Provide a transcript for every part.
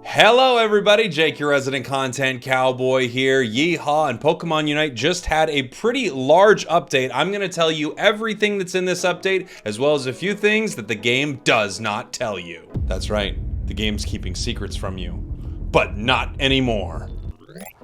Hello everybody, Jake, your resident content cowboy here. Yeehaw and Pokemon Unite just had a pretty large update. I'm going to tell you everything that's in this update, as well as a few things that the game does not tell you. That's right, the game's keeping secrets from you, but not anymore.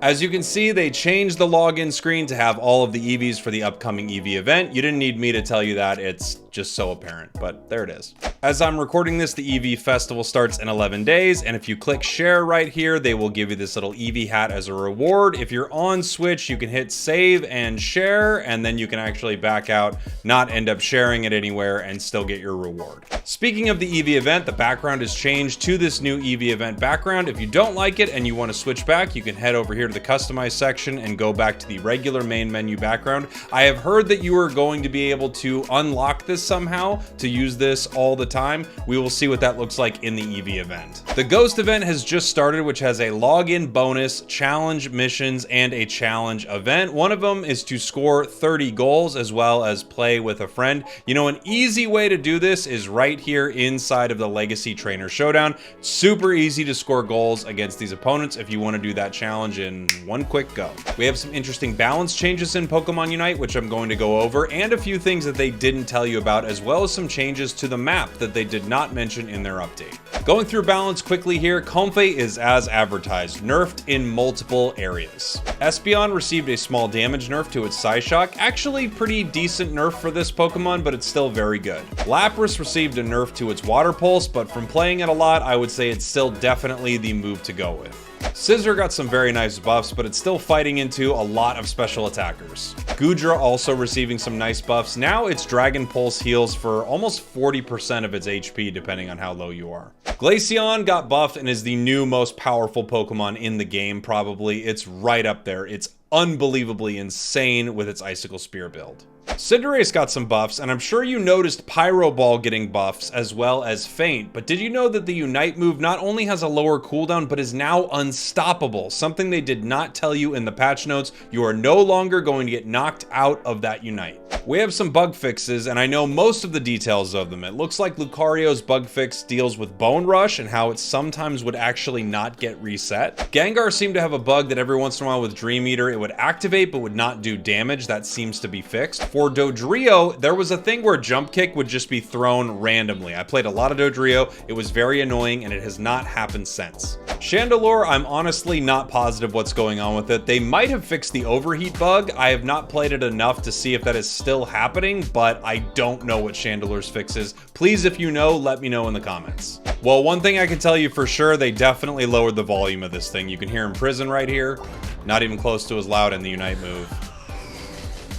As you can see, they changed the login screen to have all of the EVs for the upcoming EV event. You didn't need me to tell you that, it's just so apparent, but there it is. As I'm recording this, the EV festival starts in 11 days, and if you click share right here, they will give you this little EV hat as a reward. If you're on Switch, you can hit save and share, and then you can actually back out, not end up sharing it anywhere, and still get your reward. Speaking of the EV event, the background is changed to this new EV event background. If you don't like it and you want to switch back, you can head over here to the customize section and go back to the regular main menu background. I have heard that you are going to be able to unlock this somehow to use this all the time. We will see what that looks like in the EV event. The Ghost event has just started, which has a login bonus, challenge missions, and a challenge event. One of them is to score 30 goals as well as play with a friend. You know, an easy way to do this is right here inside of the Legacy Trainer Showdown. Super easy to score goals against these opponents if you want to do that challenge in one quick go. We have some interesting balance changes in Pokemon Unite, which I'm going to go over, and a few things that they didn't tell you about, as well as some changes to the map that they did not mention in their update. Going through balance quickly here, Comfey is as advertised, nerfed in multiple areas. Espeon received a small damage nerf to its Psyshock, actually pretty decent nerf for this Pokemon, but it's still very good. Lapras received a nerf to its Water Pulse, but from playing it a lot, I would say it's still definitely the move to go with. Scizor got some very nice buffs, but it's still fighting into a lot of special attackers. Goodra also receiving some nice buffs. Now its Dragon Pulse heals for almost 40% of its HP, depending on how low you are. Glaceon got buffed and is the new most powerful Pokemon in the game, probably. It's right up there. It's unbelievably insane with its Icicle Spear build. Cinderace got some buffs, and I'm sure you noticed Pyro Ball getting buffs as well as Faint, but did you know that the Unite move not only has a lower cooldown, but is now unstoppable? Something they did not tell you in the patch notes. You are no longer going to get knocked out of that Unite. We have some bug fixes, and I know most of the details of them. It looks like Lucario's bug fix deals with Bone Rush and how it sometimes would actually not get reset. Gengar seemed to have a bug that every once in a while with Dream Eater, it would activate but would not do damage. That seems to be fixed. For Dodrio, there was a thing where Jump Kick would just be thrown randomly. I played a lot of Dodrio. It was very annoying, and it has not happened since. Chandelure, I'm honestly not positive what's going on with it. They might have fixed the overheat bug. I have not played it enough to see if that is still happening, but I don't know what Chandelure's fix is. Please, if you know, let me know in the comments. Well, one thing I can tell you for sure, they definitely lowered the volume of this thing. You can hear him Prison right here. Not even close to as loud in the Unite move.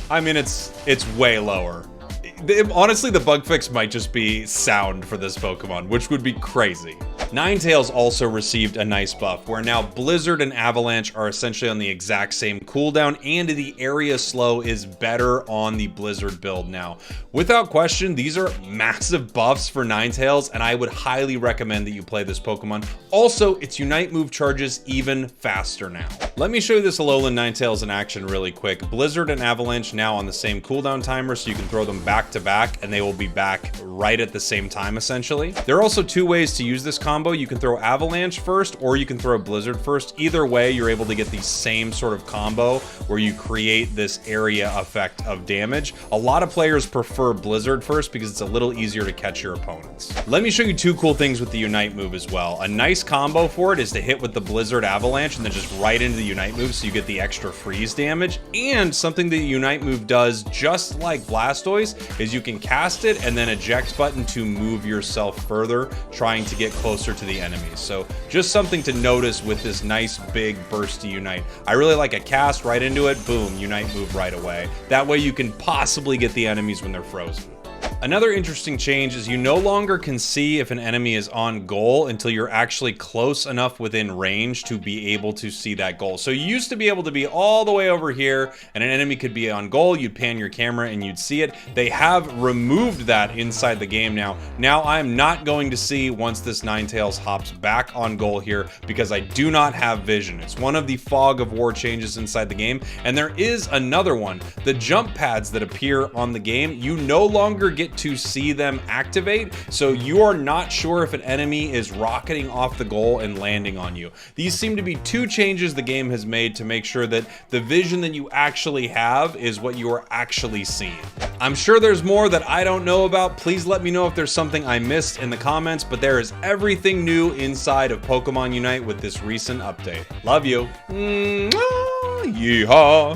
I mean, it's way lower. Honestly, the bug fix might just be sound for this Pokemon, which would be crazy. Ninetales also received a nice buff, where now Blizzard and Avalanche are essentially on the exact same cooldown, and the area slow is better on the Blizzard build now. Without question, these are massive buffs for Ninetales, and I would highly recommend that you play this Pokemon. Also, its Unite move charges even faster now. Let me show you this Alolan Ninetales in action really quick. Blizzard and Avalanche now on the same cooldown timer, so you can throw them back to back, and they will be back right at the same time, essentially. There are also two ways to use this combo. You can throw Avalanche first, or you can throw Blizzard first. Either way, you're able to get the same sort of combo where you create this area effect of damage. A lot of players prefer Blizzard first because it's a little easier to catch your opponents. Let me show you two cool things with the Unite move as well. A nice combo for it is to hit with the Blizzard Avalanche and then just right into the Unite move so you get the extra freeze damage. And something the Unite move does, just like Blastoise, is you can cast it and then eject button to move yourself further, trying to get closer to the enemies. So just something to notice with this nice big bursty Unite. I really like a cast right into it, boom, Unite move right away. That way you can possibly get the enemies when they're frozen. Another interesting change is you no longer can see if an enemy is on goal until you're actually close enough within range to be able to see that goal. So you used to be able to be all the way over here and an enemy could be on goal, you'd pan your camera and you'd see it. They have removed that inside the game now. Now I'm not going to see once this Ninetales hops back on goal here because I do not have vision. It's one of the fog of war changes inside the game. And there is another one. The jump pads that appear on the game, you no longer get target to see them activate, so you are not sure if an enemy is rocketing off the goal and landing on you. These seem to be two changes the game has made to make sure that the vision that you actually have is what you are actually seeing. I'm sure there's more that I don't know about. Please let me know if there's something I missed in the comments, but there is everything new inside of Pokemon Unite with this recent update. Love you. Yeehaw!